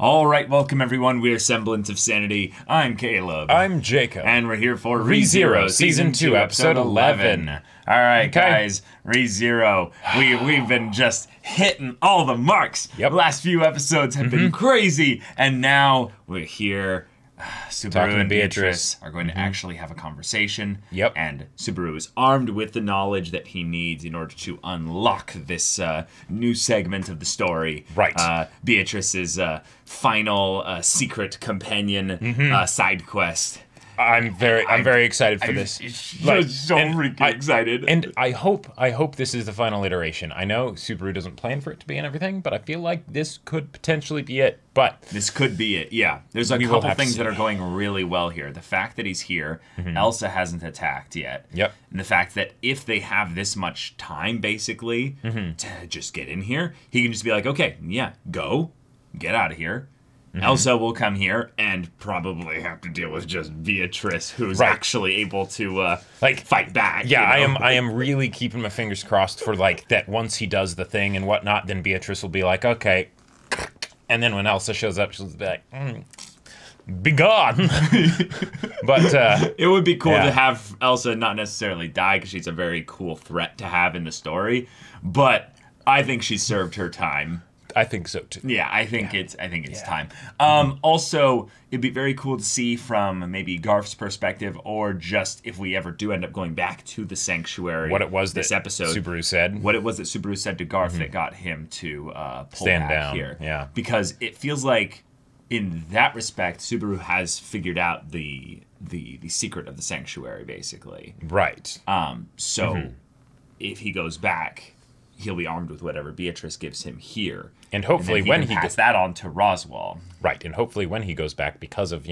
All right, welcome everyone. We're Semblance of Sanity. I'm Caleb. I'm Jacob. And we're here for ReZero, Season 2, Episode 11. All right, guys, ReZero. We've been just hitting all the marks. Yep. The last few episodes have been crazy, and now we're here. Subaru and Beatrice are going to actually have a conversation. Yep. And Subaru is armed with the knowledge that he needs in order to unlock this new segment of the story. Right. Beatrice's final secret companion side quest. I'm very excited for this. I'm so freaking excited. And I hope this is the final iteration. I know Subaru doesn't plan for it to be and everything, but I feel like this could potentially be it. But this could be it, yeah. There's a couple things that are going really well here. The fact that he's here, Elsa hasn't attacked yet. Yep. And the fact that if they have this much time, basically, to just get in here, he can just be like, okay, yeah, go, get out of here. Elsa will come here and probably have to deal with just Beatrice, who's actually able to fight back. Yeah, you know? I am really keeping my fingers crossed for like that. Once he does the thing and whatnot, then Beatrice will be like, okay. And then when Elsa shows up, she'll be like, be gone. But it would be cool to have Elsa not necessarily die because she's a very cool threat to have in the story. But I think she served her time. I think so too. Yeah, I think it's time. Also, it'd be very cool to see from maybe Garth's perspective, or just if we ever do end up going back to the sanctuary. What it was this that episode, Subaru said. What it was that Subaru said to Garth that got him to pull stand back down here. Yeah, because it feels like in that respect, Subaru has figured out the secret of the sanctuary, basically. Right. So if he goes back, he'll be armed with whatever Beatrice gives him here. And hopefully when he gets that on to Roswell. Right, and hopefully when he goes back, because of,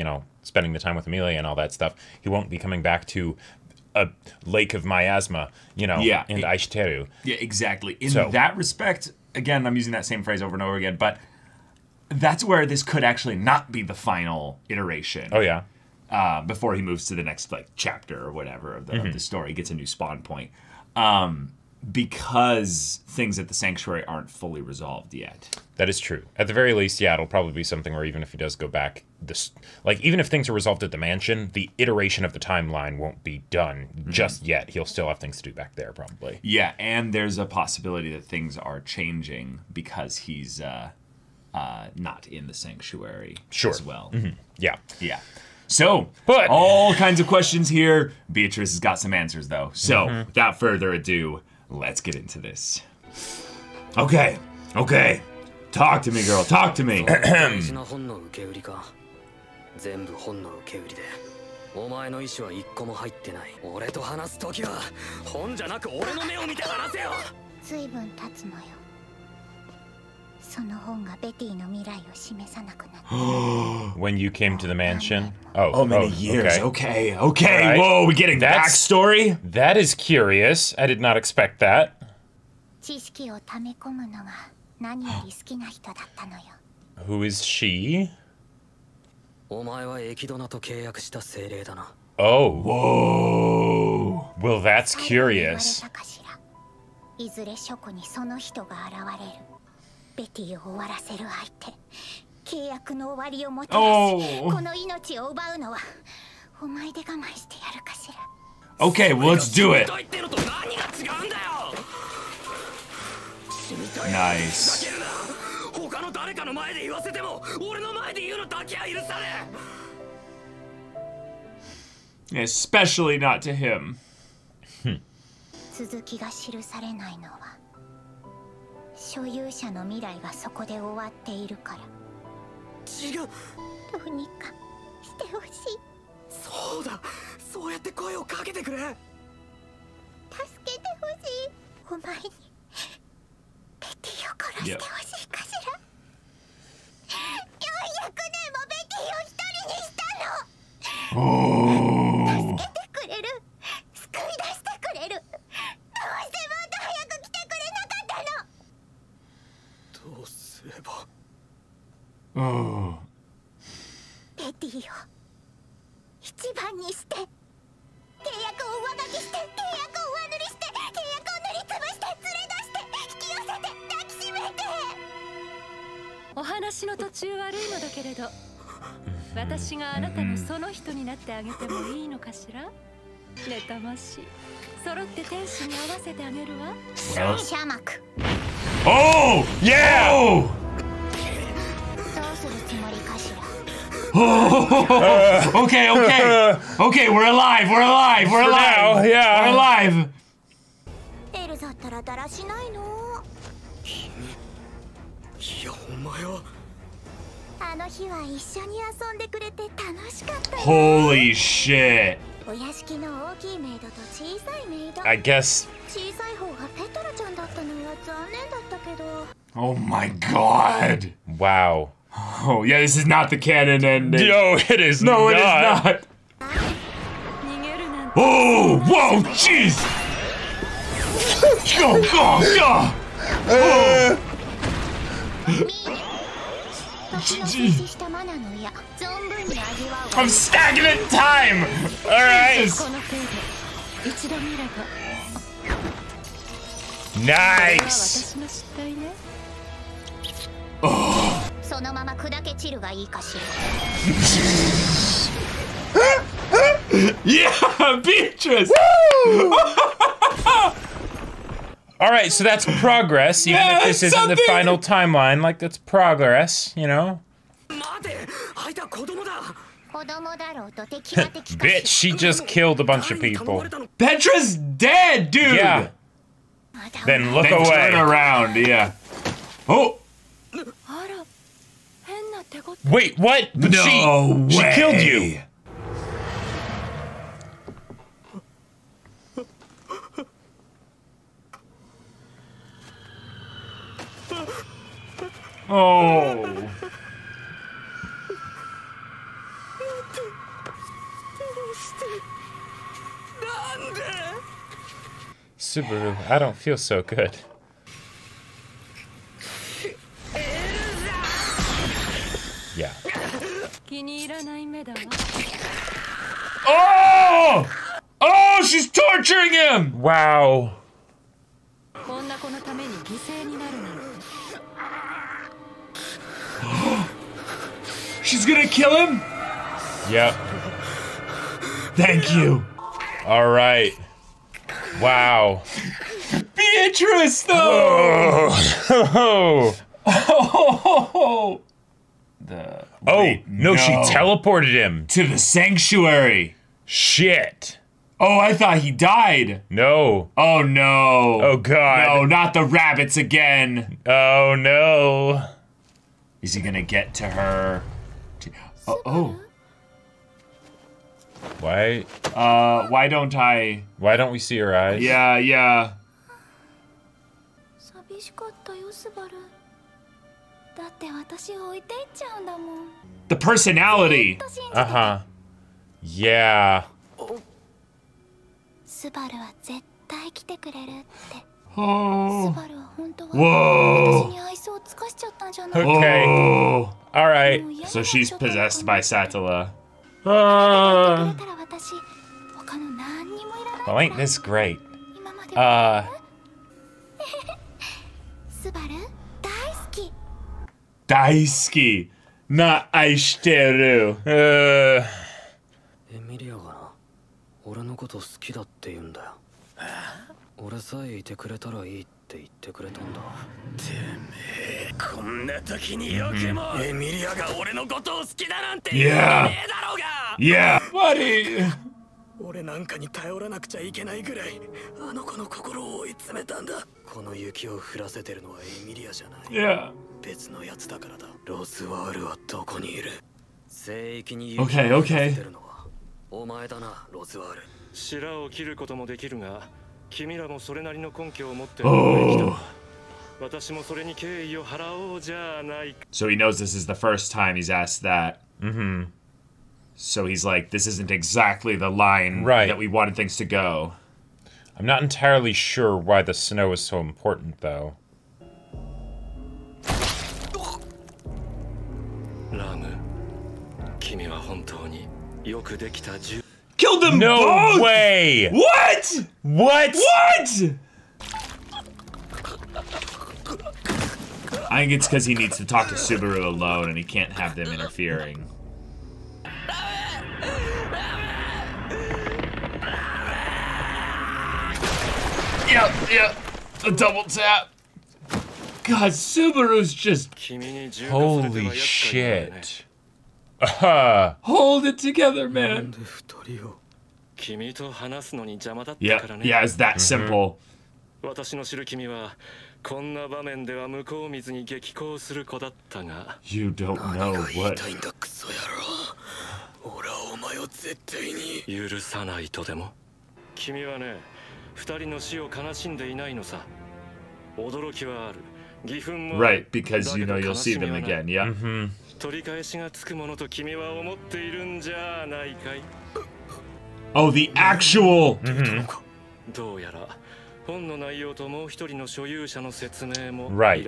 spending the time with Amelia and all that stuff, he won't be coming back to a lake of miasma, in Aishiteru. Yeah, exactly. In that respect, again, I'm using that same phrase over and over again, but that's where this could actually not be the final iteration. Oh, yeah. Before he moves to the next chapter or whatever of the story, gets a new spawn point. Because things at the sanctuary aren't fully resolved yet. That is true. At the very least, yeah, it'll probably be something where even if he does go back, even if things are resolved at the mansion, the iteration of the timeline won't be done just yet. He'll still have things to do back there, probably. Yeah, and there's a possibility that things are changing because he's not in the sanctuary as well. Yeah. Yeah. So, all kinds of questions here. Beatrice has got some answers, though. So, without further ado, let's get into this. Okay. Talk to me, girl. Talk to me. When you came to the mansion? Oh, many years. Okay. Right. Whoa, we're getting backstory? That is curious. I did not expect that. Who is she? Oh. Whoa. Well, that's curious. Okay, well, let's do it. Nice. Especially not to him. Yep. Oh. ベティを一番にして契約を上書きして契約を上塗りして契約を塗りつぶして連れ出して引き寄せて抱きしめて。お話話の途中悪いのだけれど、私があなたのその人になってあげてもいいのかしら？妬ましい。揃って天使に合わせてあげるわ。シャマク。Oh! Yeah! Oh! どうするつもりかしら？ Oh! Okay, okay. Okay, we're alive. We're alive. We're alive. Yeah. We're alive. エルザったらだらしないの。いや、お前は。あの日は一緒に遊んでくれて楽しかった。Holy shit. お屋敷の大きいメイドと小さいメイド。 I guess. 小さい方がペトラちゃんだったのは残念だったけど。Oh my god. Wow. Oh, yeah, this is not the canon ending. No, it is No, not. it is not. Oh, whoa, jeez. Go, go, go. Oh. I'm stagnant time. All right. Nice. そのまま砕け散るがいいかしら。 Yeah, Beatrice. All right, so that's progress. Even if this isn't the final timeline, like that's progress, you know. Bitch, she just killed a bunch of people. Petra's dead, dude. Yeah. Then look Then away. turn around, yeah. Oh. Wait, what? But No she way. killed you. Oh. Subaru, I don't feel so good. Yeah. Oh! Oh, she's torturing him! Wow. She's gonna kill him? Yep. Thank you. All right. Wow. Beatrice, though! Oh. Oh! Wait, no, she teleported him. To the sanctuary. Shit. Oh, I thought he died. No. Oh, no. Oh, God. No, not the rabbits again. Oh, no. Is he gonna get to her? Oh. Why? Why don't I? Why don't we see her eyes? Yeah, yeah. The personality. Uh-huh. Yeah. Oh. Whoa. Okay. Oh. All right. So she's possessed by Satala. Well, ain't this great? 大好きな愛してる。エミリアがな、俺のこと好きだって言うんだよ。俺さえいてくれたらいいって言ってくれたんだ。てめえ、こんな時によくもエミリアが俺のことを好きだなんて言わねえだろうが。Yeah, buddy. 俺なんかに頼らなくちゃいけないぐらいあの子の心を追い詰めたんだ。この雪を降らせてるのはエミリアじゃない。Yeah. 別のやつだからだ。ロスワールはどこにいる？聖域に雪を降らせてるのはお前だな、ロスワール。白を切ることもできるが、君らもそれなりの根拠を持って生きた。私もそれに敬意を払おうじゃないか。 So he knows this is the first time he's asked that. Mm-hmm. So he's like, this isn't exactly the line that we wanted things to go. I'm not entirely sure why the snow is so important, though. Killed them no both! Way! What? What? What? I think it's because he needs to talk to Subaru alone and he can't have them interfering. Yep. The double tap. God, Subaru's just... Holy shit. Hold it together, man. Yeah, it's that simple. You don't know what. Right, because you know you'll see them again, yeah? Oh, the actual... Right.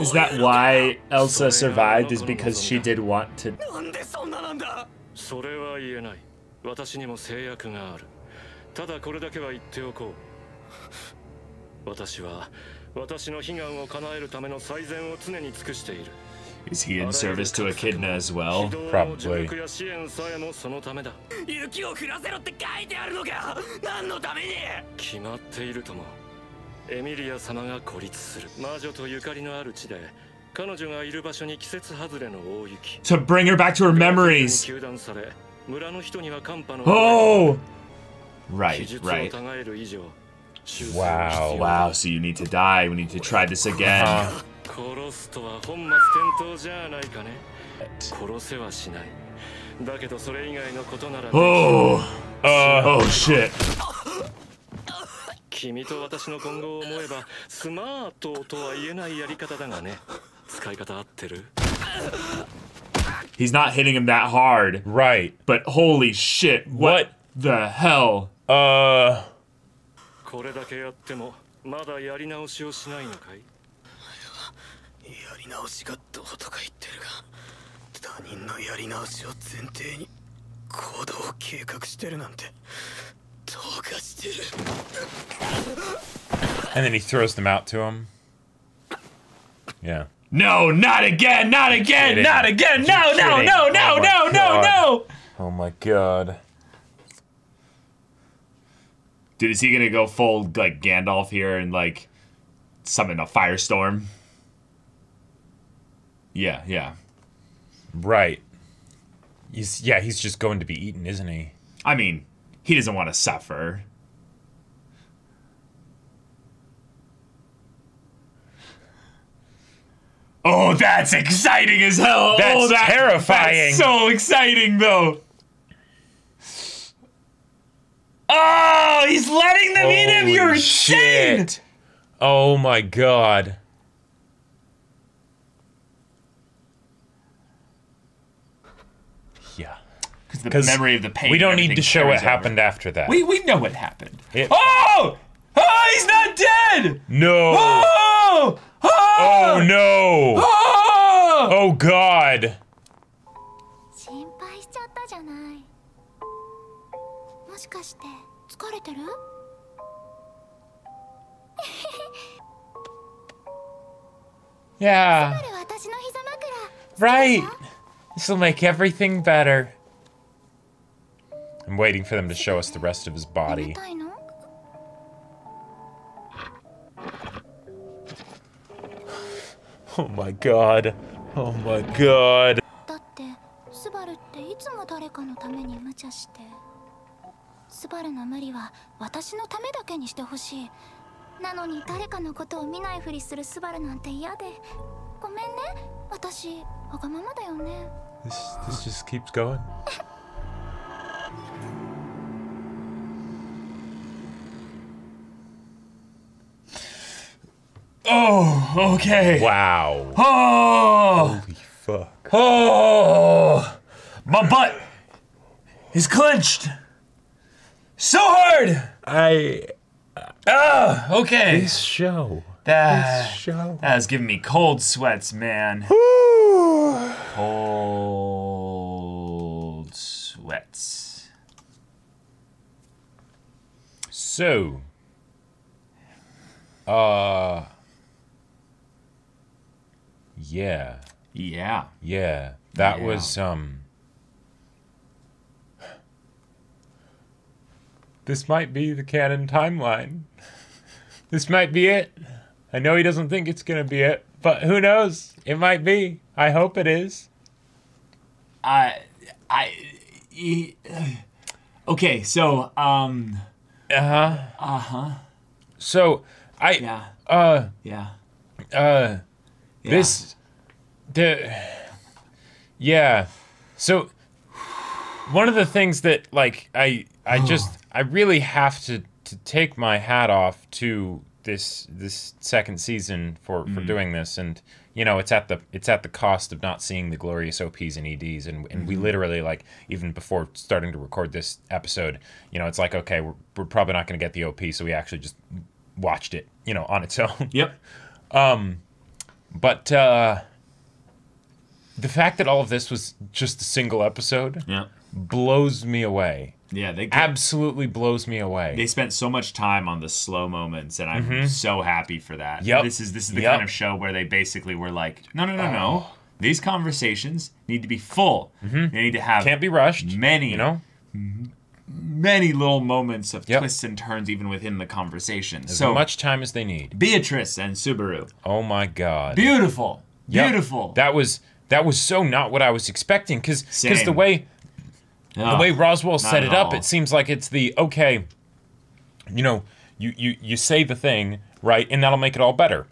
Is that why Elsa survived? Is because she did want to... Is he in service to Echidna as well? Probably. To bring her back to her memories. Oh! Right. Wow, so you need to die. We need to try this again. Oh shit. He's not hitting him that hard. Right. But holy shit, what the hell? And then he throws them out to him. Yeah. No, not again, not again, not again. No. Oh my god. Dude, is he gonna go full like Gandalf here and like summon a firestorm? Yeah. Right. He's just going to be eaten, isn't he? I mean, he doesn't want to suffer. Oh, that's exciting as hell. That's terrifying. That's so exciting, though. Oh, he's letting them eat him. You're insane. Oh my god. Yeah. Because the memory of the pain. We don't need to show what happened after that. We know what happened. Oh, he's not dead. No. Oh no. Oh god. Yeah. Right. This will make everything better. I'm waiting for them to show us the rest of his body. Oh my god. Oh my god. This just keeps going. Oh, okay. Wow. Oh. Holy fuck. Oh. My butt is clenched so hard. Okay. Okay. This show. That's giving me cold sweats, man. Cold sweats. So, yeah. That was this might be the canon timeline. This might be it. I know he doesn't think it's gonna be it, but who knows? It might be. I hope it is. Okay, so So So one of the things that like I really have to take my hat off to this second season for doing this, and you know it's at the cost of not seeing the glorious OPs and EDs, and we literally, like, even before starting to record this episode, you know, it's like, okay, we're probably not going to get the OP, so we actually just watched it, you know, on its own. Yep. But the fact that all of this was just a single episode blows me away. Yeah, they absolutely blows me away. They spent so much time on the slow moments, and I'm so happy for that. Yep. This is the kind of show where they basically were like, no. These conversations need to be full. They need to have can't be rushed. Many, you know, many little moments of twists and turns even within the conversation. As much time as they need. Beatrice and Subaru. Oh my God. Beautiful. Yep. Beautiful. That was so not what I was expecting, because the way Roswell set it up, it seems like it's the, okay, you know, you say the thing, right, and that'll make it all better.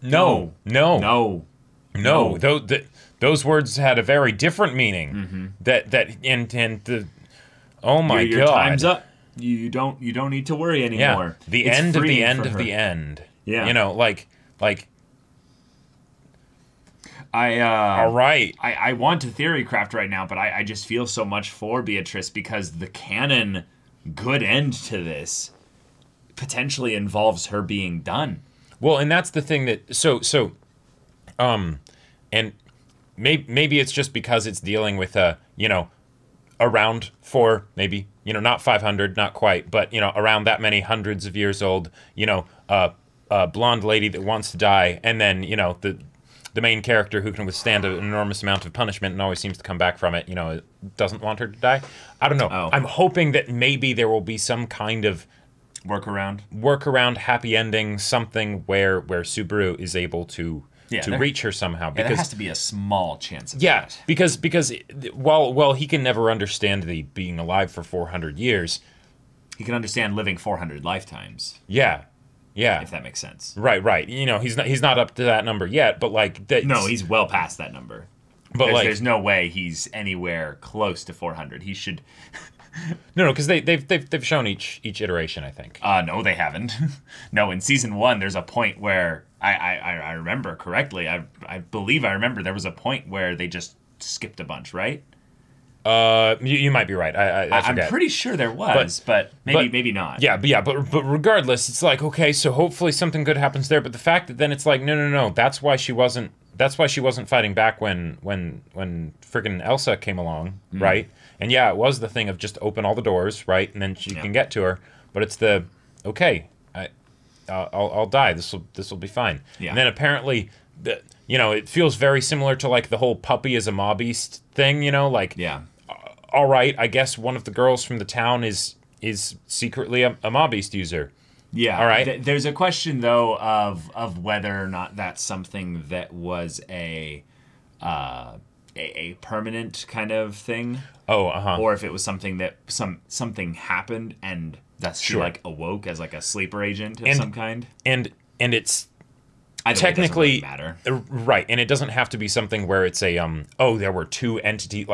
No. Those words had a very different meaning. Oh my God. Your time's up. You don't need to worry anymore. Yeah. The end of the end of the end. Yeah. You know, like all right. I want to theory craft right now, but I just feel so much for Beatrice, because the canon good end to this potentially involves her being done. Well, and that's the thing that and maybe it's just because it's dealing with you know, around for maybe, you know, not 500, not quite, but you know, around that many hundreds of years old, you know, a blonde lady that wants to die, and then, you know, the main character who can withstand an enormous amount of punishment and always seems to come back from it, you know, doesn't want her to die. I don't know. I'm hoping that maybe there will be some kind of workaround, happy ending, something where Subaru is able to reach her somehow. Because there has to be a small chance of that. Because while he can never understand the being alive for 400 years, he can understand living 400 lifetimes. Yeah. If that makes sense. Right. You know, he's not up to that number yet, but like no, he's well past that number. But there's no way he's anywhere close to 400. He should. No, because they've shown each iteration, I think. No, they haven't. No, in season 1, there's a point where I remember correctly. I believe I remember there was a point where they just skipped a bunch, right? You might be right. I'm pretty sure there was, but maybe not. But regardless, it's like, okay, so hopefully something good happens there. But the fact that then it's like, no, that's why she wasn't fighting back when friggin' Elsa came along, right? And yeah, it was the thing of just open all the doors, right, and then she can get to her. But it's the okay, I'll die. This will be fine. Yeah. And then apparently, you know, it feels very similar to like the whole puppy as a mob beast thing. You know, like all right, I guess one of the girls from the town is secretly a mob beast user. Yeah. All right. There's a question though of whether or not that's something that was a permanent kind of thing. Or if it was something that something happened and thus she like awoke as like a sleeper agent of some kind. And it's technically matter. Right, and it doesn't have to be something where it's a there were two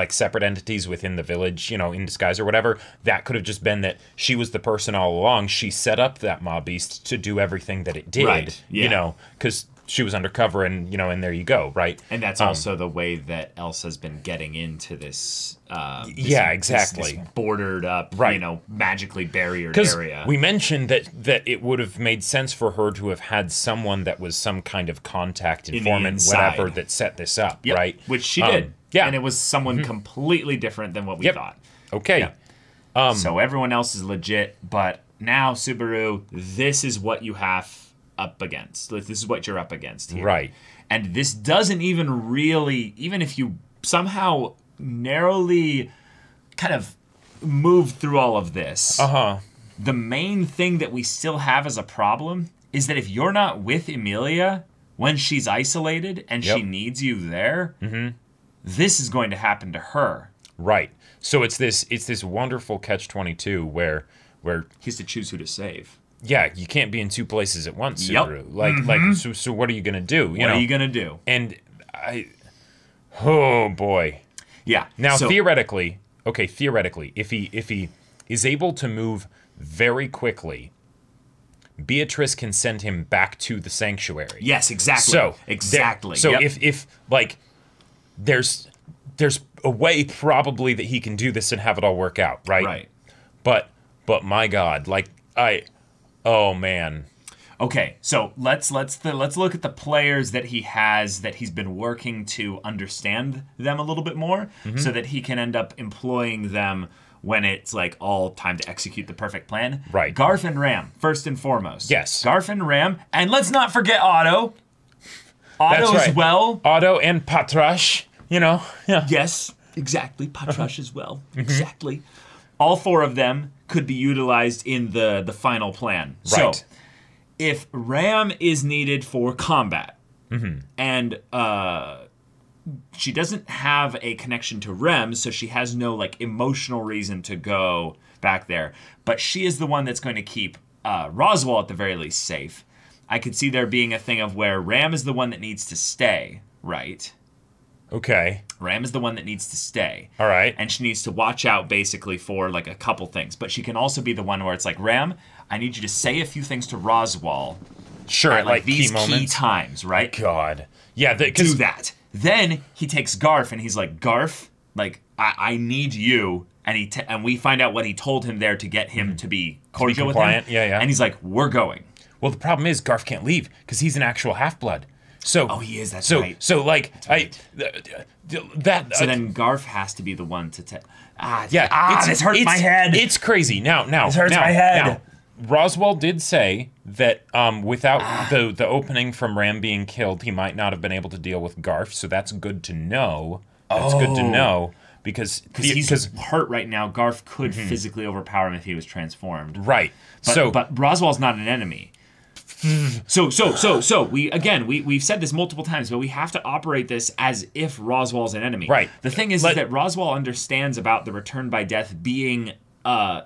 separate entities within the village, you know, in disguise or whatever. That could have just been that she was the person all along. She set up that mob beast to do everything that it did. Right. Yeah. You know, because she was undercover, and and there you go, right? And that's also the way that Elsa's been getting into this. Exactly. This bordered up, right. Magically barriered area. We mentioned that it would have made sense for her to have had someone that was some kind of contact, informant, whatever, that set this up, right? Which she did. Yeah. And it was someone completely different than what we thought. Okay. Yeah. So everyone else is legit, but now, Subaru, this is what you have up against. This is what you're up against here. Right. And this doesn't even really, even if you somehow narrowly kind of move through all of this, the main thing that we still have as a problem is that if you're not with Emilia when she's isolated and she needs you there, this is going to happen to her. Right. So it's this wonderful catch-22 where he has to choose who to save. Yeah, you can't be in two places at once, Subaru. So what are you gonna do? What are you gonna do? And oh boy. Yeah. Now theoretically, if he is able to move very quickly, Beatrice can send him back to the sanctuary. Yes, exactly. So exactly. If like there's a way probably that he can do this and have it all work out, right? Right. But my God, oh man. Okay, so let's look at the players that he has that he's been working to understand them a little bit more, so that he can end up employing them when it's all time to execute the perfect plan. Right. Garf and Ram, first and foremost. Yes. Garf and Ram, and let's not forget Otto. Otto as well. Otto and Patrash, Yeah. Yes, exactly. Patrash as well. Exactly. All four of them could be utilized in the final plan. Right. So, if Ram is needed for combat, and she doesn't have a connection to Rem, so she has no emotional reason to go back there, but she is the one that's going to keep Roswell at the very least safe. I could see there being a thing of where Ram is the one that needs to stay, right? Okay. Ram is the one that needs to stay. All right. And she needs to watch out basically for a couple things. But she can also be the one where it's Ram, I need you to say a few things to Roswell. Sure, at these key times, right? God. Yeah, do that. Then he takes Garf and he's like, Garf, I need you. And and we find out what he told him there to get him to be cordial with him. Yeah. And he's like, we're going. Well, the problem is Garf can't leave because he's an actual half-blood. So he is. That's right. So So then Garf has to be the one to this hurts my head. It's crazy. Now this hurts my head. Now, Roswell did say that without the opening from Ram being killed, he might not have been able to deal with Garf. So that's good to know. That's good to know because he's hurt right now. Garf could physically overpower him if he was transformed. Right. But Roswell's not an enemy. So we've said this multiple times, but we have to operate this as if Roswell's an enemy. Right. The thing is that Roswell understands about the return by death being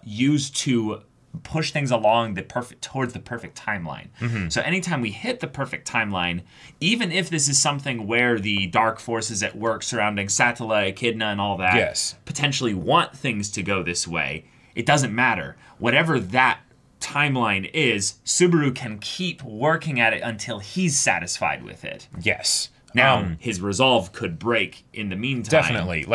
used to push things along towards the perfect timeline. So anytime we hit the perfect timeline, even if this is something where the dark forces at work surrounding Satella, Echidna, and all that potentially want things to go this way, it doesn't matter. Whatever that timeline is, Subaru can keep working at it until he's satisfied with it. Yes. Now, his resolve could break in the meantime. Definitely.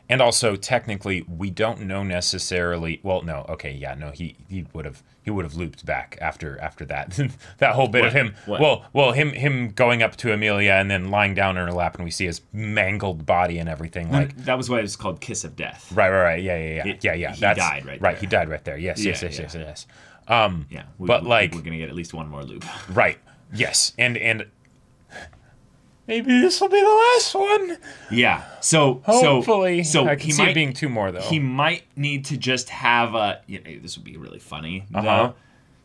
And also technically we don't know necessarily. Well, no. Okay, yeah, no. He would have looped back after that. That whole bit of him. What? Well, him going up to Emilia and then lying down in her lap, and we see his mangled body and everything. That was why it was called Kiss of Death. Right. Yeah. He died right there. He died right there. Yes. We're gonna get at least one more loop. Right. Yes. And maybe this will be the last one. Yeah. So hopefully, so I can see it being two more though. He might need to just have a. This would be really funny. Though.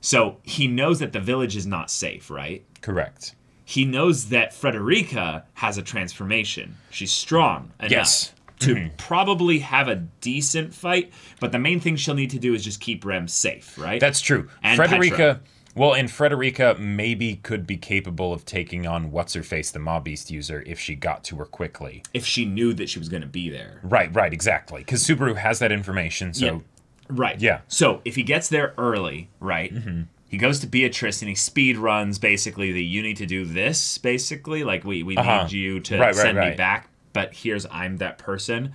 So he knows that the village is not safe, right? Correct. He knows that Frederica has a transformation. She's strong enough to probably have a decent fight, but the main thing she'll need to do is just keep Rem safe, right? That's true. And Frederica. Petra. Well, and Frederica maybe could be capable of taking on What's-Her-Face, the Maw Beast user, if she got to her quickly. If she knew that she was going to be there. Right, exactly. Because Subaru has that information, so... Yeah. Right. Yeah. So, if he gets there early, right, he goes to Beatrice and he speed runs basically you need to do this, basically. Like, we need you to send me back, but I'm that person.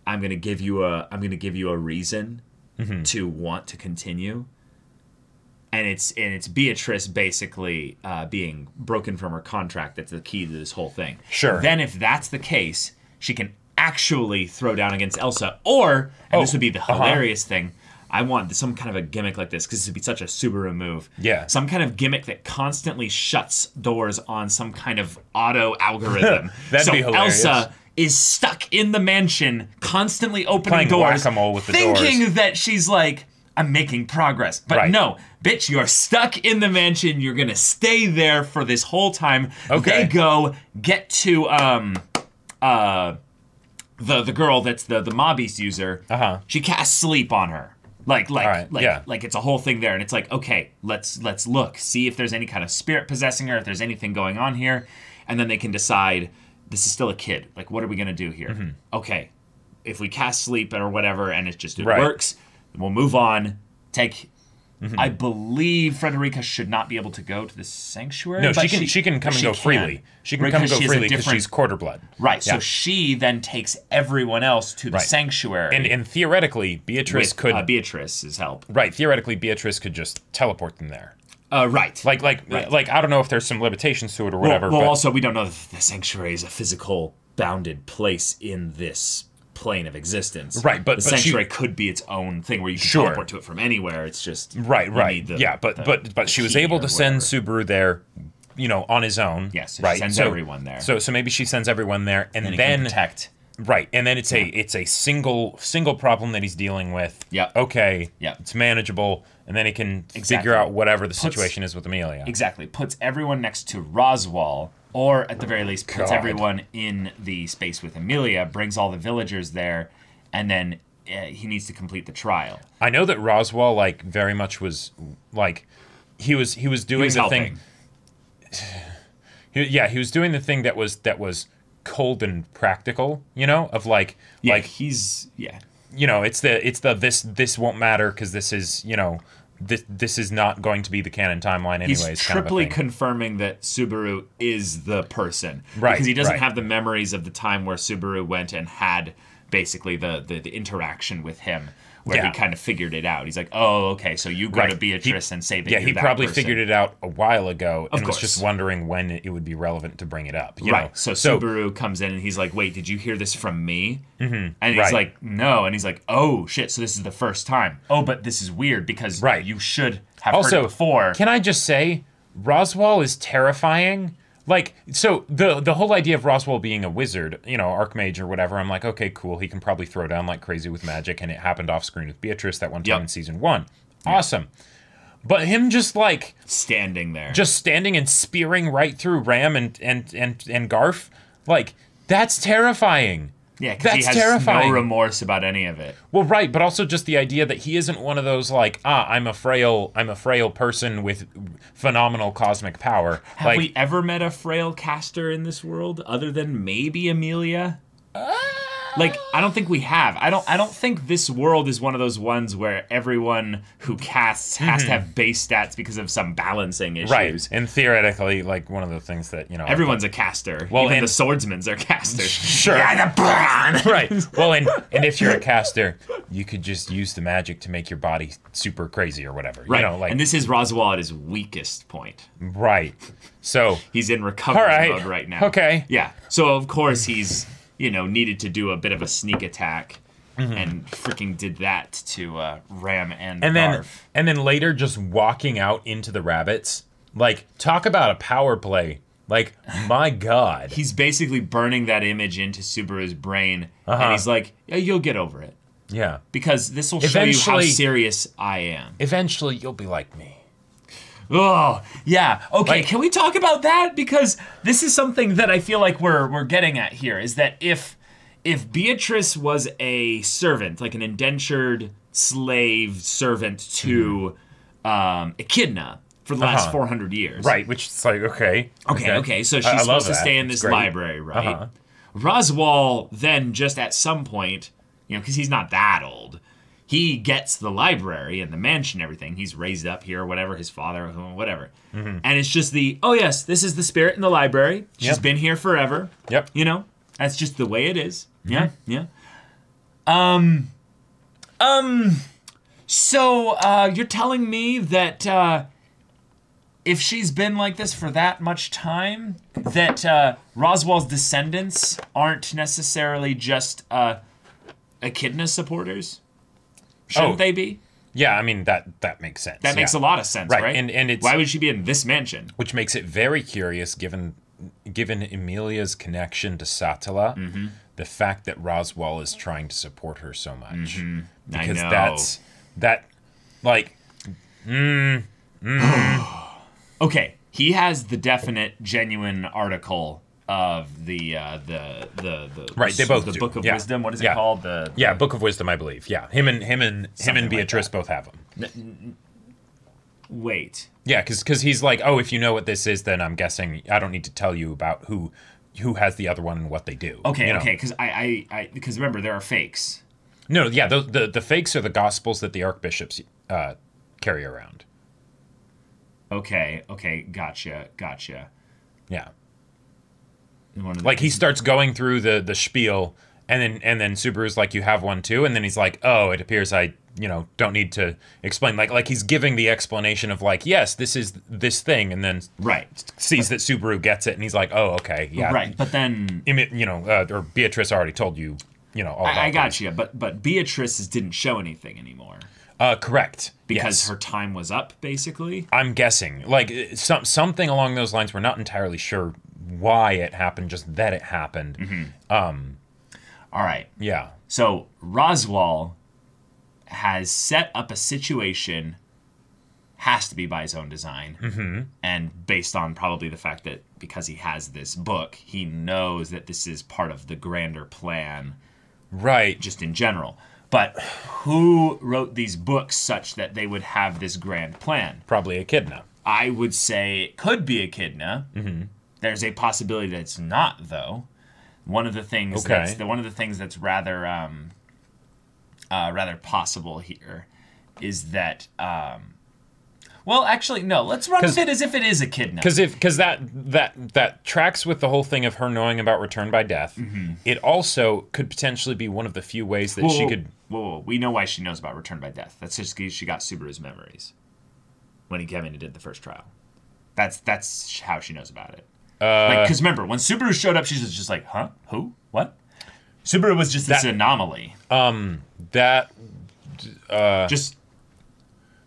I'm gonna give you a reason to want to continue. And it's Beatrice basically being broken from her contract that's the key to this whole thing. Sure. Then if that's the case, she can actually throw down against Elsa, or this would be the hilarious thing. I want some kind of a gimmick like this, because this would be such a Subaru move. Yeah. Some kind of gimmick that constantly shuts doors on some kind of auto algorithm. That'd be hilarious. Elsa is stuck in the mansion, constantly opening Playing doors, whack-a-mole with the thinking doors. that she's like, I'm making progress. But no, bitch, you're stuck in the mansion. You're going to stay there for this whole time. Okay. They go get to the girl that's the Mob Beast user. She casts sleep on her. Like it's a whole thing there, and it's like, okay, let's look, see if there's any kind of spirit possessing her, if there's anything going on here, and then they can decide this is still a kid. Like, what are we gonna do here? Okay, if we cast sleep or whatever, and it works, we'll move on. I believe Frederica should not be able to go to the sanctuary. No, she can come and go freely. She can come and go freely because she's quarter blood. Right, so she then takes everyone else to the sanctuary. And theoretically, Beatrice could... Beatrice's help. Right, theoretically, Beatrice could just teleport them there. Right. Like, I don't know if there's some limitations to it or whatever. Well, also, we don't know if the sanctuary is a physical, bounded place in this plane of existence. Right, but the sanctuary could be its own thing where you can teleport to it from anywhere. It's just right. But she was able to send Subaru there, on his own. Yes, right. She sends everyone there. So maybe she sends everyone there, and then protect. Right, and then it's a single problem that he's dealing with. Yeah. Okay. Yeah. It's manageable, and then he can figure out whatever the situation is with Amelia. Exactly. Puts everyone next to Roswell. Or, at the very least, puts everyone in the space with Amelia, brings all the villagers there, and then he needs to complete the trial. I know that Roswell, very much was, he was doing the thing. He was doing the thing that was cold and practical, of he's it's the this won't matter because this is this is not going to be the canon timeline anyways. He's triply confirming that Subaru is the person. Right. Because he doesn't have the memories of the time where Subaru went and had basically the interaction with him, where he kind of figured it out. He's like, oh, okay, so you go to Beatrice and say that you're that he probably person. figured it out a while ago and was just wondering when it would be relevant to bring it up. You know? So Subaru comes in and he's like, wait, did you hear this from me? And he's like, no. And he's like, oh, shit, so this is the first time. Oh, but this is weird because you should have heard it before. Can I just say, Roswell is terrifying. So the whole idea of Roswell being a wizard, archmage or whatever, I'm like, okay, cool. He can probably throw down like crazy with magic, and it happened off screen with Beatrice that one time in season 1. Awesome. But him just standing there, and spearing right through Ram and Garf, that's terrifying. Yeah, because he has no remorse about any of it. Well, right, but also just the idea that he isn't one of those I'm a frail person with phenomenal cosmic power. Have we ever met a frail caster in this world other than maybe Amelia? I don't think we have. I don't think this world is one of those ones where everyone who casts has to have base stats because of some balancing issues. Right, and theoretically, one of the things that, everyone's a caster. Well, even the swordsmans are casters. Sure. Right. Well, and if you're a caster, you could just use the magic to make your body super crazy or whatever. Right. And this is Roswell at his weakest point. Right. So he's in recovery mode right now. Okay. Yeah. So of course he's needed to do a bit of a sneak attack, and freaking did that to Ram and Garf. And then later just walking out into the rabbits. Talk about a power play. My God. He's basically burning that image into Subaru's brain, and he's like, yeah, you'll get over it. Yeah. Because this will show you how serious I am. Eventually, you'll be like me. Oh, yeah. Okay, can we talk about that? Because this is something that I feel like we're getting at here, is that if Beatrice was a servant, like an indentured slave servant to Echidna for the last 400 years. Right, which is okay. So she's supposed to stay in this library, right? Roswell then just at some point, because he's not that old, he gets the library and the mansion and everything. He's raised up here, or whatever, his father, whatever. And it's just oh, yes, this is the spirit in the library. She's been here forever. Yep. You know, that's just the way it is. Yeah, yeah. So, you're telling me that, if she's been like this for that much time, that, Roswell's descendants aren't necessarily just, Echidna supporters? Shouldn't they be? Yeah, I mean, that makes sense. That makes a lot of sense, right? And it's, why would she be in this mansion? Which makes it very curious, given Emilia's connection to Satala, the fact that Roswell is trying to support her so much. Because Okay, he has the definite, genuine article of the right. They both the do. Book of Wisdom. What is it called? The Book of Wisdom, I believe. Yeah, him and Beatrice both have them. Wait. Yeah, because he's like, oh, if you know what this is, then I'm guessing I don't need to tell you about who has the other one and what they do. Okay, okay, because remember there are fakes. No, yeah, the fakes are the gospels that the archbishops carry around. Okay, gotcha. Yeah. Like he starts going through the spiel, and then Subaru's like, you have one too, and then he's like, oh, it appears I don't need to explain. Like he's giving the explanation of like, yes, this is this thing, and then sees that Subaru gets it, and he's like, oh, okay, yeah, right. But then or Beatrice already told you, all about I got you, but Beatrice didn't show anything anymore. Correct. Because her time was up, basically. I'm guessing, like something along those lines. We're not entirely sure why it happened, just that it happened. All right. Yeah. So Roswell has set up a situation, has to be by his own design, and based on probably the fact that because he has this book, he knows that this is part of the grander plan, right? Just in general. But who wrote these books such that they would have this grand plan? Probably Echidna. I would say it could be Echidna. There's a possibility that it's not, though. One of the things that's rather rather possible here is that well, actually, no. Let's run with it as if it is Echidna. Because that tracks with the whole thing of her knowing about Return by Death. It also could potentially be one of the few ways that she could. Whoa! We know why she knows about Return by Death. That's just because she got Subaru's memories when he came in and did the first trial. That's how she knows about it. Because remember, when Subaru showed up, she was just like, "Huh? Who? What?" Subaru was just this anomaly.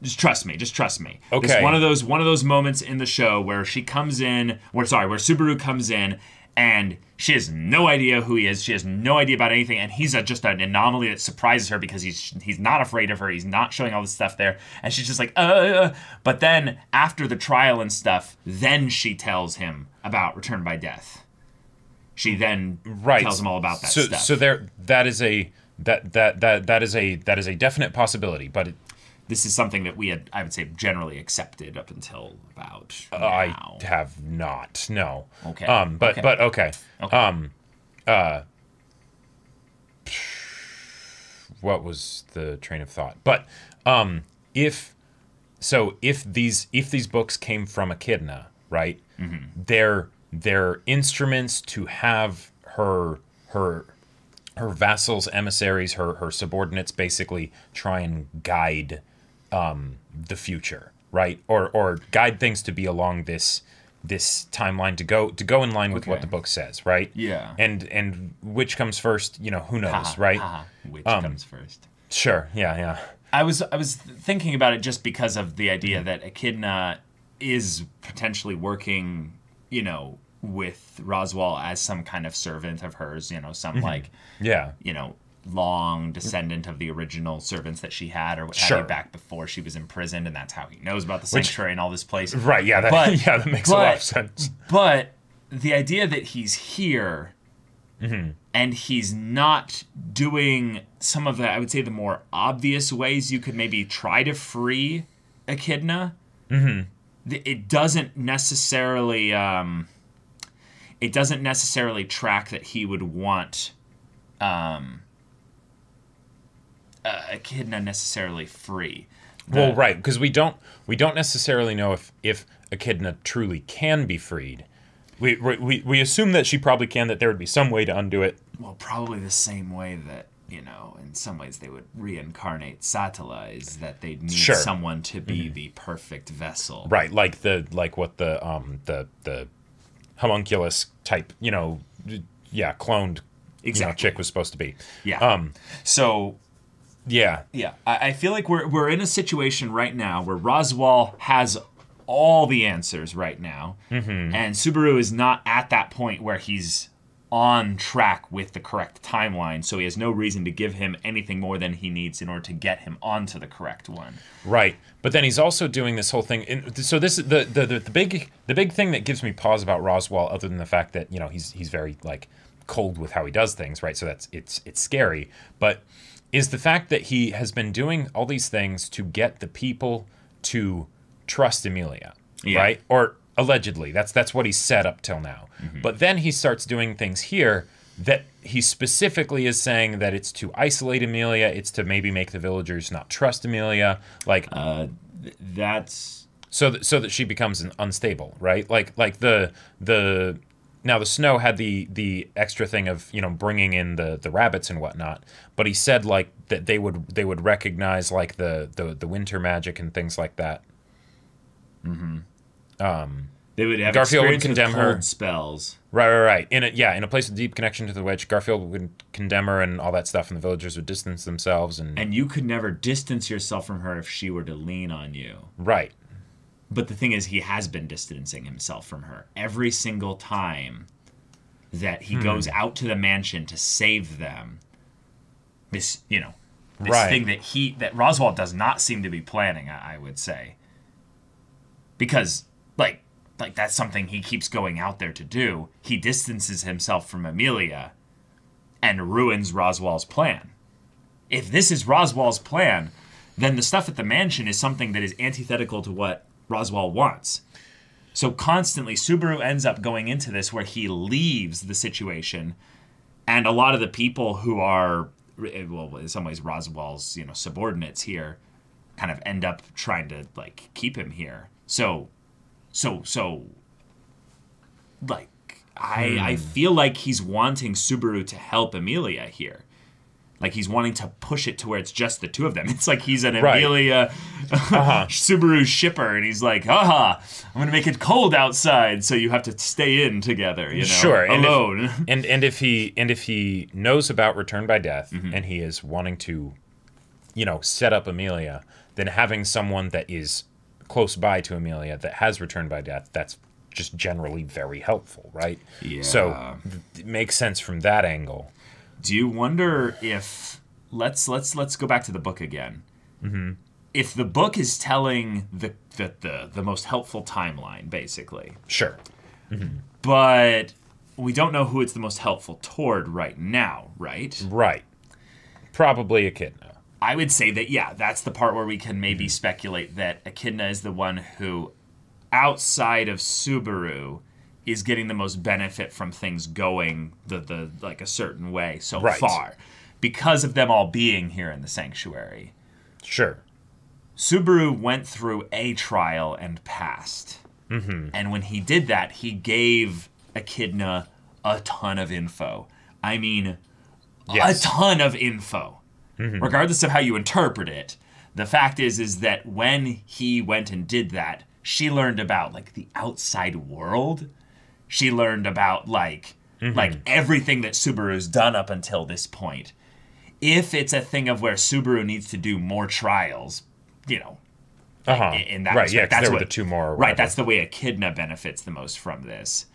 Just trust me. Just trust me. Okay. It's one of those moments in the show where she comes in, where Subaru comes in, and she has no idea who he is. She has no idea about anything, and he's just an anomaly that surprises her because he's not afraid of her. He's not showing all this stuff there, and she's just like, But then after the trial and stuff, then she tells him about Return by Death. She then tells him all about that stuff. So that is a definite possibility, but. This is something that we had, I would say, generally accepted up until about now. I have not. No. Okay. But okay. What was the train of thought? But if these books came from Echidna, right? They're instruments to have her vassals, emissaries, her subordinates, basically try and guide the future, right? Or guide things to be along this timeline to go in line with what the book says, right? Yeah. And which comes first, who knows, right? Which comes first? Sure. Yeah. I was thinking about it just because of the idea that Echidna is potentially working, with Roswell as some kind of servant of hers, some long descendant of the original servants that she had or what have you back before she was imprisoned, and that's how he knows about the sanctuary and all this place. Right, yeah, that makes a lot of sense. But the idea that he's here and he's not doing some of the, I would say, the more obvious ways you could maybe try to free Echidna, it doesn't necessarily track that he would want Echidna necessarily free. Well, right, because we don't necessarily know if Echidna truly can be freed. We assume that she probably can, that there would be some way to undo it. Well, probably the same way that, you know, in some ways they would reincarnate Satella, is that they'd need someone to be the perfect vessel. Right, like what the homunculus type, you know, cloned chick was supposed to be. Yeah. Yeah. Yeah. I feel like we're in a situation right now where Roswaal has all the answers right now, and Subaru is not at that point where he's on track with the correct timeline, so he has no reason to give him anything more than he needs in order to get him onto the correct one. Right. But then he's also doing this whole thing. So this is the big thing that gives me pause about Roswaal, other than the fact that, you know, he's very like cold with how he does things, right? So that's it's scary, but is the fact that he has been doing all these things to get the people to trust Emilia, right? Or allegedly, that's what he's said up till now. But then he starts doing things here that he specifically is saying that it's to isolate Emilia, it's to maybe make the villagers not trust Emilia, like that's so that she becomes unstable, right? Like the now the snow had the extra thing of, you know, bringing in the rabbits and whatnot, but he said like that they would recognize like the winter magic and things like that. They would have Garfield would experience condemn with cold her spells. Right. In a place with deep connection to the witch, Garfield would condemn her and all that stuff, and the villagers would distance themselves. And you could never distance yourself from her if she were to lean on you. Right. But the thing is, he has been distancing himself from her every single time that he goes out to the mansion to save them. This thing that Roswaal does not seem to be planning, I would say. Because, like that's something he keeps going out there to do. He distances himself from Emilia and ruins Roswaal's plan. If this is Roswaal's plan, then the stuff at the mansion is something that is antithetical to what Roswaal wants. So constantly, Subaru ends up going into this where he leaves the situation, and a lot of the people who are, well, in some ways Roswaal's, you know, subordinates here, kind of end up trying to like keep him here. So, like, I feel like he's wanting Subaru to help Emilia here. Like, he's wanting to push it to where it's just the two of them. It's like he's an Emilia Subaru shipper, and he's like, I'm going to make it cold outside, so you have to stay in together, you know, sure, alone. And if he knows about Return by Death, and he is wanting to, you know, set up Emilia, then having someone that is close by to Emilia that has Return by Death, that's just generally very helpful, right? Yeah. So it makes sense from that angle. Do you wonder if let's go back to the book again? If the book is telling the most helpful timeline, basically, sure, but we don't know who it's the most helpful toward right now, right? Right, probably Echidna. I would say that, that's the part where we can maybe speculate that Echidna is the one who, outside of Subaru, is getting the most benefit from things going the like a certain way so far, because of them all being here in the sanctuary. Sure. Subaru went through a trial and passed. And when he did that, he gave Echidna a ton of info. I mean, a ton of info. Regardless of how you interpret it, the fact is that when he went and did that, she learned about like the outside world. She learned about like everything that Subaru's done up until this point. If it's a thing of where Subaru needs to do more trials, you know, in that respect, that's there were the two more. Right, that's the way Echidna benefits the most from this.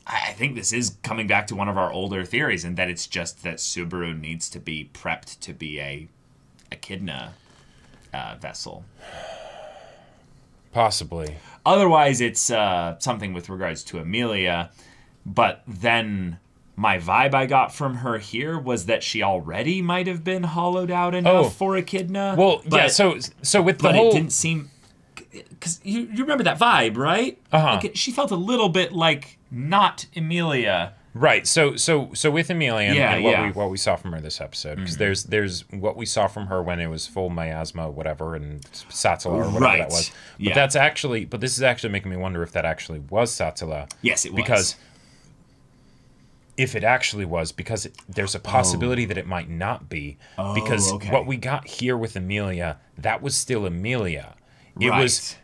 I think this is coming back to one of our older theories, and that it's just that Subaru needs to be prepped to be a Echidna vessel. Possibly. Otherwise, it's something with regards to Emilia, but then my vibe I got from her here was that she already might have been hollowed out enough for Echidna. Well, so with the whole... But it didn't seem... Because you remember that vibe, right? Like she felt a little bit like not Emilia Right. So with Emilia and what we saw from her this episode, because there's what we saw from her when it was full miasma, whatever, and Sattala or whatever that was. But but this is actually making me wonder if that actually was Sattala. Yes, it was. Because if it actually was, because there's a possibility that it might not be, because what we got here with Emilia, that was still Emilia.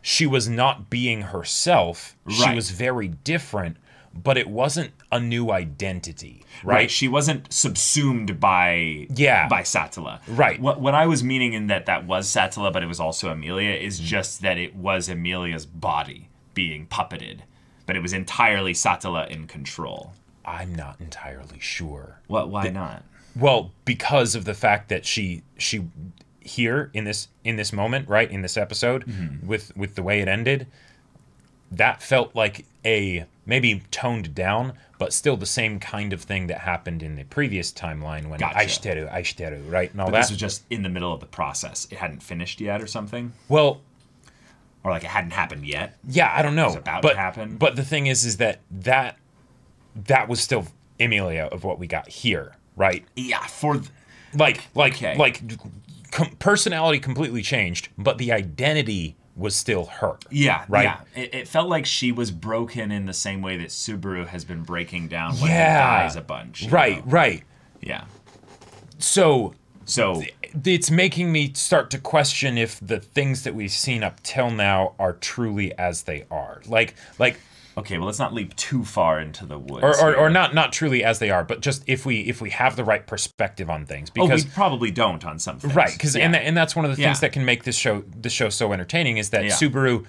She was not being herself. She was very different, but it wasn't a new identity, right? She wasn't subsumed by Sattala. Right. What I was meaning in that was Sattala, but it was also Emilia, is just that it was Emilia's body being puppeted, but it was entirely Sattala in control. I'm not entirely sure. Why not? Well, because of the fact that she here in this moment, right, in this episode, with the way it ended, that felt like a maybe toned down, but still the same kind of thing that happened in the previous timeline when aishiteru, right, and all that. This was just in the middle of the process. It hadn't finished yet or something? Well, or like it hadn't happened yet? Yeah, I don't know. It was about to happen? But the thing is that was still Emilia of what we got here, right? Yeah, personality completely changed, but the identity was still her. Yeah, right. Yeah. It felt like she was broken in the same way that Subaru has been breaking down when he dies a bunch. Right. Yeah. So it's making me start to question if the things that we've seen up till now are truly as they are. Like. Okay, well, let's not leap too far into the woods. Or not truly as they are, but just if we have the right perspective on things. Because we probably don't on some things. Right, because and that's one of the things that can make this show so entertaining is that Subaru,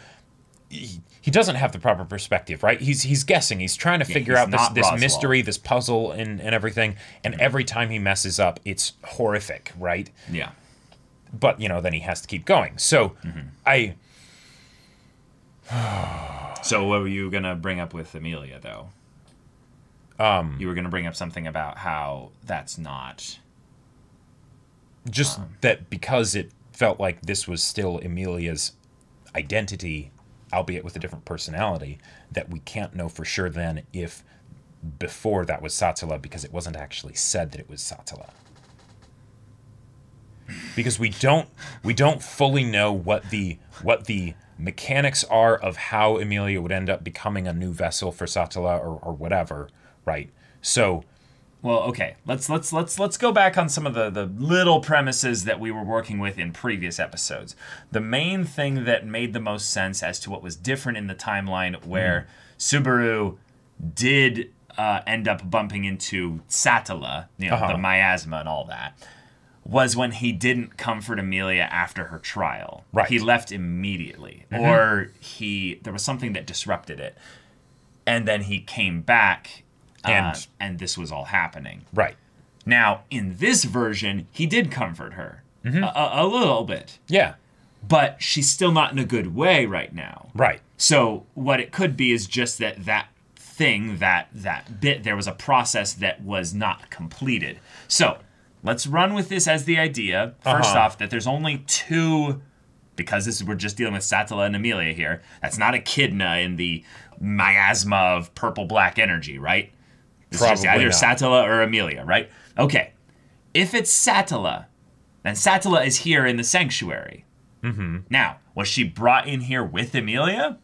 he doesn't have the proper perspective, right? He's guessing. He's trying to figure out this mystery, this puzzle, and everything. And every time he messes up, it's horrific, right? Yeah. But then he has to keep going. So So what were you going to bring up with Emilia, though? You were going to bring up something about how that's not... Just that because it felt like this was still Emilia's identity, albeit with a different personality, that we can't know for sure then if before that was Sattala, because it wasn't actually said that it was Sattala. Because we don't fully know what the mechanics are of how Emilia would end up becoming a new vessel for Sattala or whatever, right? So, well, okay, let's go back on some of the little premises that we were working with in previous episodes. The main thing that made the most sense as to what was different in the timeline where Subaru did end up bumping into Sattala, the miasma and all that, was when he didn't comfort Emilia after her trial. Right. He left immediately. Or there was something that disrupted it. And then he came back and this was all happening. Right. Now, in this version, he did comfort her. A little bit. Yeah. But she's still not in a good way right now. Right. So what it could be is just that thing, that bit, there was a process that was not completed. So... let's run with this as the idea, first off, that there's only two, because we're just dealing with Sattala and Emilia here. That's not Echidna in the miasma of purple-black energy, right? This Probably is just either not. Sattala or Emilia, right? Okay. If it's Sattala, then Sattala is here in the sanctuary. Now, was she brought in here with Emilia?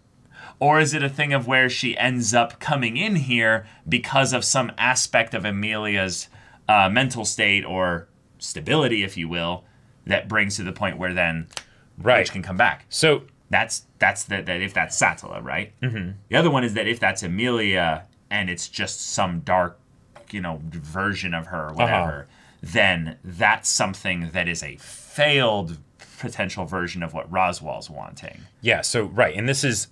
Or is it a thing of where she ends up coming in here because of some aspect of Emilia's mental state or stability, if you will, that brings to the point where then Rich can come back. So that's that if that's Sattala, right? The other one is that if that's Emilia and it's just some dark, version of her or whatever, then that's something that is a failed potential version of what Roswell's wanting. Yeah. So and this is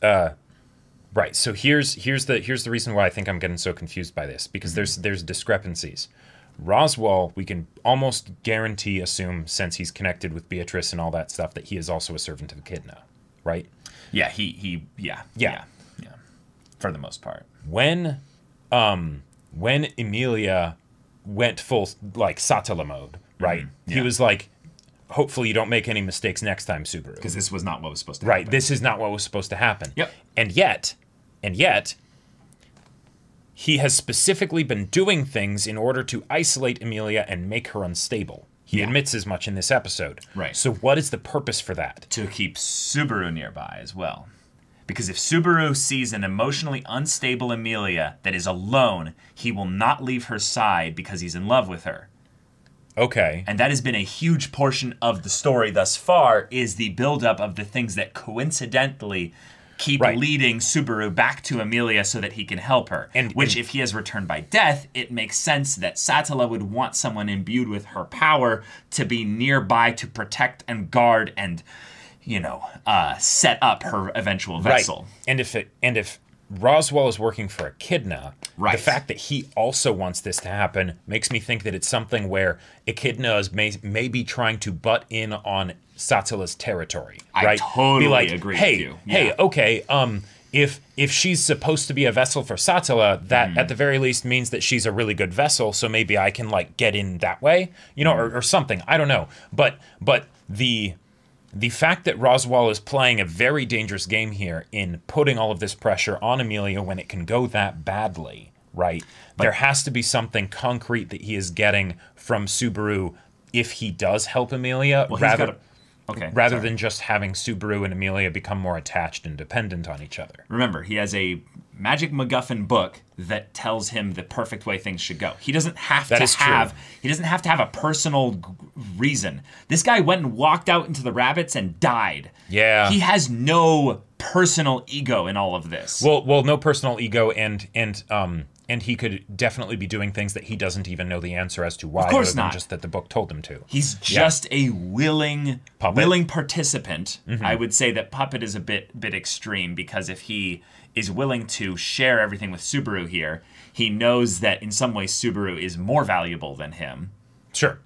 right. So here's the reason why I think I'm getting so confused by this, because there's discrepancies. Roswell, we can almost assume, since he's connected with Beatrice and all that stuff, that he is also a servant of Echidna, right? Yeah, yeah. For the most part. When Emilia went full Sattala mode, right? He was like, hopefully you don't make any mistakes next time, Subaru. Because this was not what was supposed to happen. Right, this is not what was supposed to happen. Yep. And yet, he has specifically been doing things in order to isolate Emilia and make her unstable. He admits as much in this episode. Right. So what is the purpose for that? To keep Subaru nearby as well. Because if Subaru sees an emotionally unstable Emilia that is alone, he will not leave her side because he's in love with her. Okay. And that has been a huge portion of the story thus far, is the buildup of the things that coincidentally keep leading Subaru back to Emilia so that he can help her. Which, if he has returned by death, it makes sense that Satella would want someone imbued with her power to be nearby to protect and guard and, you know, set up her eventual vessel. Right. And if Roswell is working for Echidna, the fact that he also wants this to happen makes me think that it's something where Echidna is maybe trying to butt in on Satella's territory. I totally be like, agree hey, with you. Hey, okay, if she's supposed to be a vessel for Satella, that at the very least means that she's a really good vessel, so maybe I can, like, get in that way, you know, or something. I don't know. But the fact that Roswell is playing a very dangerous game here in putting all of this pressure on Emilia when it can go that badly, right? There has to be something concrete that he is getting from Subaru if he does help Emilia, rather than just having Subaru and Emilia become more attached and dependent on each other. Remember, he has a magic MacGuffin book that tells him the perfect way things should go. He doesn't have to have a personal reason. This guy went and walked out into the rabbits and died. Yeah. He has no personal ego in all of this. Well, no personal ego, and he could definitely be doing things that he doesn't even know the answer as to why. Of course other than not. Just that the book told him to. He's just a willing participant. I would say that puppet is a bit extreme, because if he is willing to share everything with Subaru here, he knows that in some ways Subaru is more valuable than him. Sure.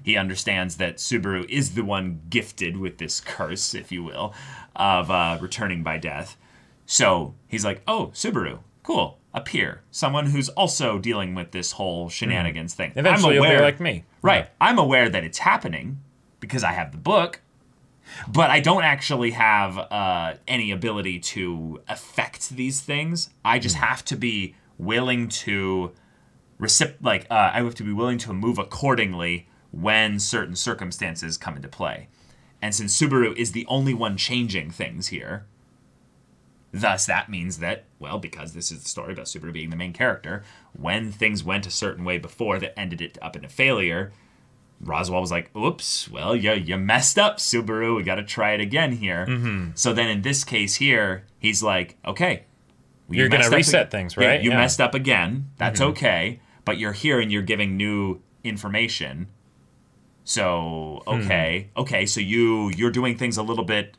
He understands that Subaru is the one gifted with this curse, if you will, of returning by death. So he's like, oh, Subaru, cool, a peer, someone who's also dealing with this whole shenanigans thing. Eventually you'll be like me. Right. Yeah. I'm aware that it's happening because I have the book, but I don't actually have any ability to affect these things. I just have to be willing to I have to be willing to move accordingly when certain circumstances come into play. And since Subaru is the only one changing things here, thus that means that, well, because this is the story about Subaru being the main character, when things went a certain way before that ended it up in a failure, Roswell was like, oops, well, you messed up, Subaru. We got to try it again here. So then in this case here, he's like, okay. Well, you're going to reset things, right? Yeah, you messed up again. That's okay. But you're here and you're giving new information. So, okay. Okay, so you're doing things a little bit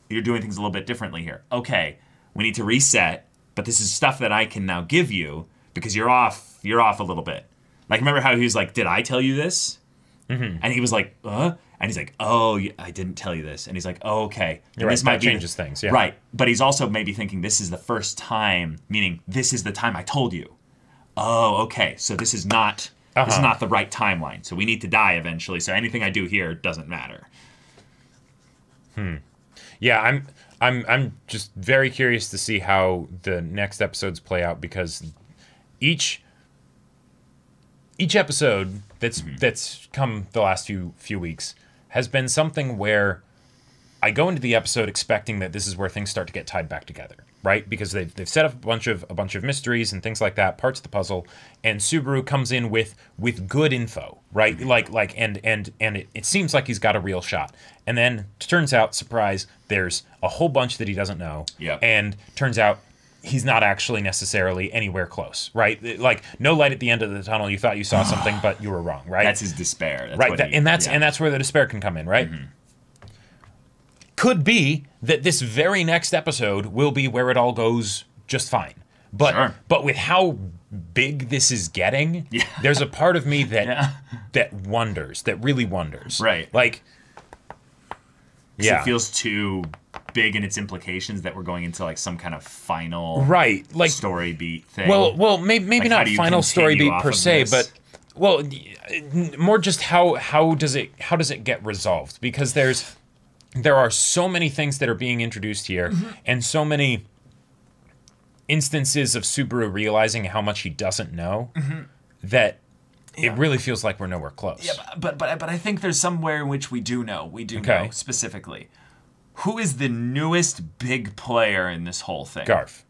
differently here. Okay, we need to reset, but this is stuff that I can now give you because you're off a little bit. Like, remember how he was like, did I tell you this? And he was like, And he's like, oh, I didn't tell you this. And he's like, oh, okay. You're right, that changes things, yeah. Right, but he's also maybe thinking this is the first time, meaning this is the time I told you. Oh, okay, so this is not the right timeline. So we need to die eventually, so anything I do here doesn't matter. Yeah, I'm just very curious to see how the next episodes play out, because each episode that's come the last few weeks has been something where I go into the episode expecting that this is where things start to get tied back together, right? Because they've set up a bunch of mysteries and things like that, parts of the puzzle, and Subaru comes in with good info, right? And it seems like he's got a real shot. And then it turns out, surprise, there's a whole bunch that he doesn't know. Yep. And turns out he's not actually necessarily anywhere close, right? Like, no light at the end of the tunnel. You thought you saw something, but you were wrong, right? That's his despair. That's right, and that's where the despair can come in, right? Could be that this very next episode will be where it all goes just fine. But with how big this is getting, there's a part of me that that really wonders. Right. Like, it feels too big in its implications that we're going into like some kind of final like story beat thing. Well, maybe like, not final story beat per se, but more just how does it get resolved? Because there are so many things that are being introduced here, and so many instances of Subaru realizing how much he doesn't know that it really feels like we're nowhere close. Yeah, but I think there's somewhere in which we do know. We do know specifically. Who is the newest big player in this whole thing? Garf.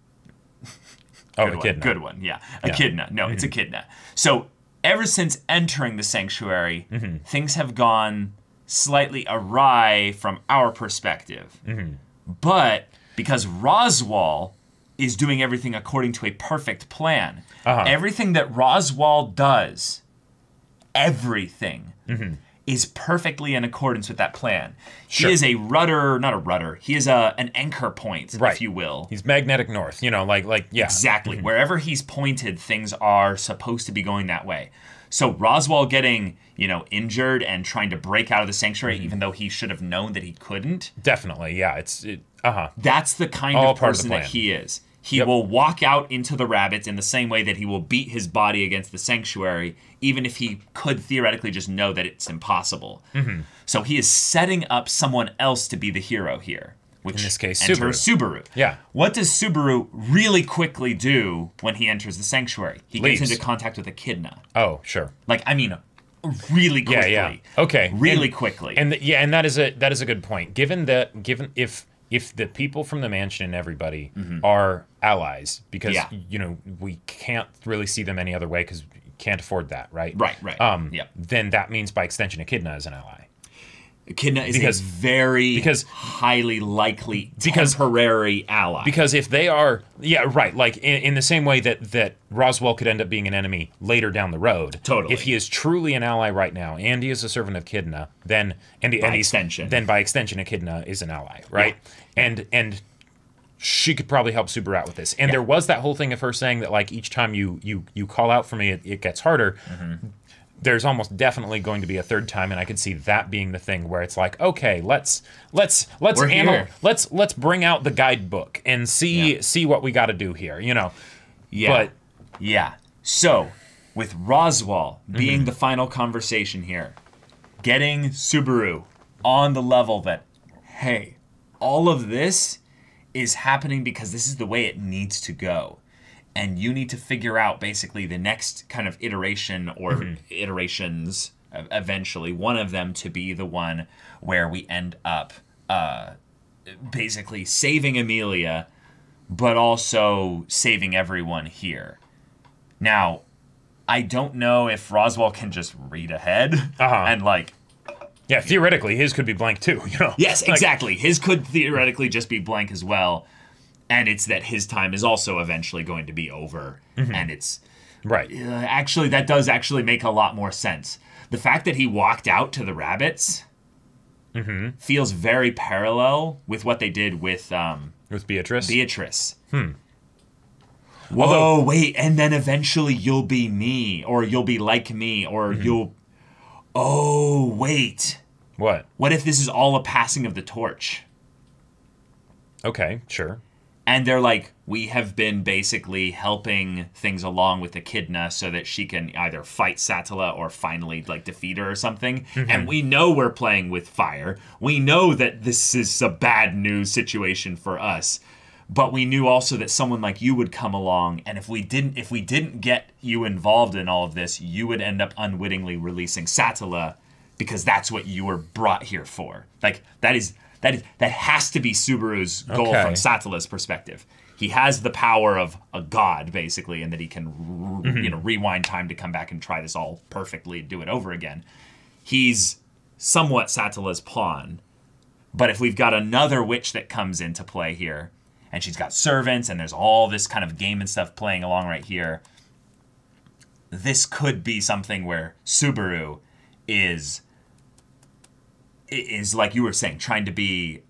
Echidna. Good one, yeah. Echidna. No, it's Echidna. So ever since entering the sanctuary, things have gone slightly awry from our perspective. But because Roswaal is doing everything according to a perfect plan, everything that Roswaal does, everything, is perfectly in accordance with that plan. He is a rudder, not a rudder. He is an anchor point, if you will. He's magnetic north, you know, like yeah. Exactly. Wherever he's pointed, things are supposed to be going that way. So Roswaal getting, you know, injured and trying to break out of the sanctuary, even though he should have known that he couldn't. Definitely, yeah. That's the kind of person that he is. He will walk out into the rabbits in the same way that he will beat his body against the sanctuary, even if he could theoretically just know that it's impossible. So he is setting up someone else to be the hero here, which in this case, Subaru. Yeah. What does Subaru really quickly do when he enters the sanctuary? He gets into contact with Echidna. Oh, sure. Like, I mean, really quickly. Yeah. Okay. Really quickly. And that is a good point. Given if the people from the mansion and everybody are allies, because you know we can't really see them any other way because we can't afford that, right? Right. Then that means by extension Echidna is an ally. Echidna is a very highly likely temporary ally. Because if they are, like in the same way that Roswaal could end up being an enemy later down the road. Totally. If he is truly an ally right now, and he is a servant of Echidna, then by extension Echidna is an ally, right? Yeah. And she could probably help Subaru out with this. And there was that whole thing of her saying that like each time you call out for me, it gets harder. There's almost definitely going to be a third time, and I could see that being the thing where it's like, okay, let's bring out the guidebook and see what we got to do here, you know. So, with Roswaal being the final conversation here, getting Subaru on the level that, hey, all of this is happening because this is the way it needs to go. And you need to figure out basically the next kind of iteration or iterations, eventually, one of them to be the one where we end up basically saving Emilia, but also saving everyone here. Now, I don't know if Roswaal can just read ahead and like... Yeah, theoretically, his could be blank too, you know? Yes, exactly. His could theoretically just be blank as well. And it's that his time is also eventually going to be over. And it's... Right. Actually, that does actually make a lot more sense. The fact that he walked out to the rabbits feels very parallel with what they did with Beatrice? Whoa, wait, and then eventually you'll be me, or you'll be like me, or you'll... Oh, wait. What? What if this is all a passing of the torch? Okay, sure. And they're like, we have been basically helping things along with Echidna so that she can either fight Satella or finally like defeat her or something. And we know we're playing with fire. We know that this is a bad news situation for us. But we knew also that someone like you would come along, and if we didn't get you involved in all of this, you would end up unwittingly releasing Satella because that's what you were brought here for. Like that has to be Subaru's goal from Satella's perspective. He has the power of a god, basically, and that he can rewind time to come back and try this all perfectly, do it over again. He's somewhat Satella's pawn. But if we've got another witch that comes into play here, and she's got servants, and there's all this kind of game and stuff playing along right here, this could be something where Subaru is like you were saying, trying to be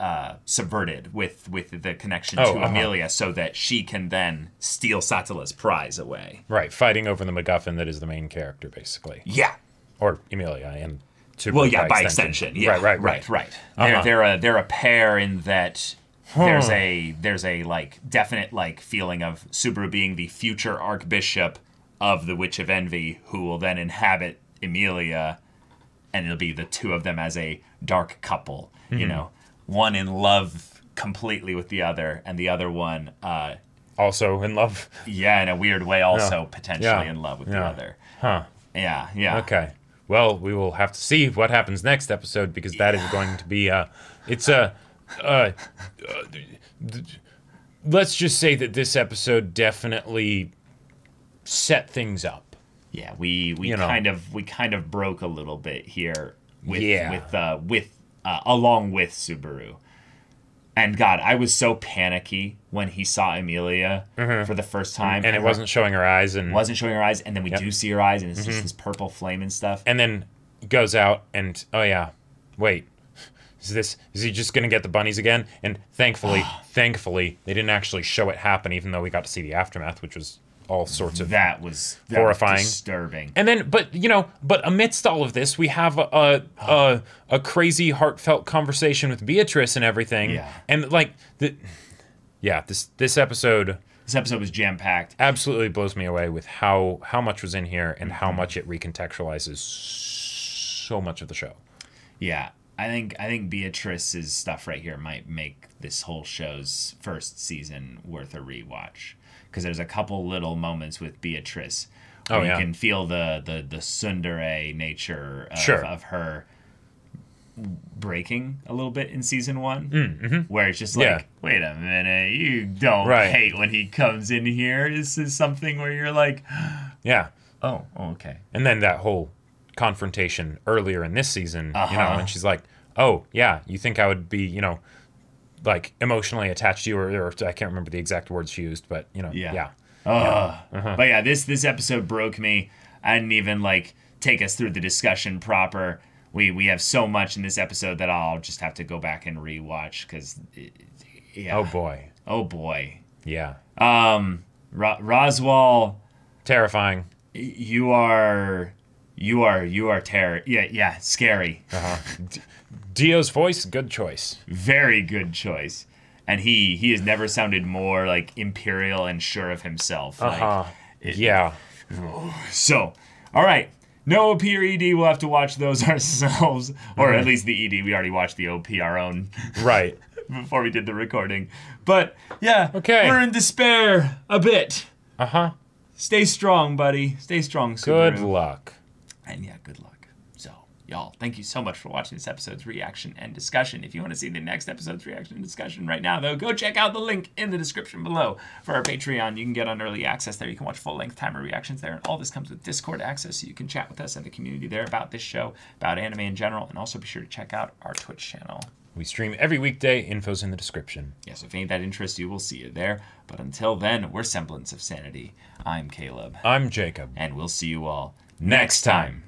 subverted with the connection to Emilia so that she can then steal Satella's prize away. Right, fighting over the MacGuffin that is the main character, basically. Yeah. Or Emilia and Subaru. Well, yeah, by extension. Yeah. Right. They're a pair in that there's a like definite like feeling of Subaru being the future Archbishop of the Witch of Envy, who will then inhabit Emilia, and it'll be the two of them as a dark couple, you know, one in love completely with the other, and the other one also in love. Yeah, in a weird way, also potentially in love with the other. Huh. Yeah, yeah. Okay. Well, we will have to see what happens next episode, because that is going to be let's just say that this episode definitely set things up. Yeah, we kind of broke a little bit here with along with Subaru. And God, I was so panicky when he saw Emilia for the first time. And it wasn't showing her eyes. And then we do see her eyes, and it's just this purple flame and stuff. And then goes out and, oh yeah, wait. Is he just going to get the bunnies again? And thankfully, they didn't actually show it happen, even though we got to see the aftermath, which was all sorts of that was horrifying, disturbing. And then, but amidst all of this, we have a crazy, heartfelt conversation with Beatrice and everything. Yeah. And this episode. This episode was jam packed. Absolutely blows me away with how much was in here and how much it recontextualizes so much of the show. Yeah. I think Beatrice's stuff right here might make this whole show's first season worth a rewatch. Because there's a couple little moments with Beatrice where you can feel the tsundere nature of her breaking a little bit in season 1, where it's just like, wait a minute, you don't hate when he comes in here. This is something where you're like, oh, okay. And then that whole confrontation earlier in this season, and she's like, oh yeah, you think I would be, like emotionally attached to you, or I can't remember the exact words she used, but But yeah, this episode broke me. I didn't even like take us through the discussion proper. We have so much in this episode that I'll just have to go back and rewatch because oh boy, yeah. Roswell, terrifying. You are terror. Yeah, scary. Dio's voice, good choice. Very good choice. And he has never sounded more like imperial and sure of himself. So, all right. No OP or ED, we'll have to watch those ourselves. Or at least the ED. We already watched the OP our own. Right. Before we did the recording. But, yeah. Okay. We're in despair a bit. Stay strong, buddy. Stay strong, Subaru. Good luck. And yeah, good luck. So, y'all, thank you so much for watching this episode's reaction and discussion. If you want to see the next episode's reaction and discussion right now, though, go check out the link in the description below for our Patreon. You can get on early access there. You can watch full-length timer reactions there. And all this comes with Discord access, so you can chat with us and the community there about this show, about anime in general, and also be sure to check out our Twitch channel. We stream every weekday. Info's in the description. Yes, if any of that interests you, we'll see you there. But until then, we're Semblance of Sanity. I'm Caleb. I'm Jacob. And we'll see you all next time.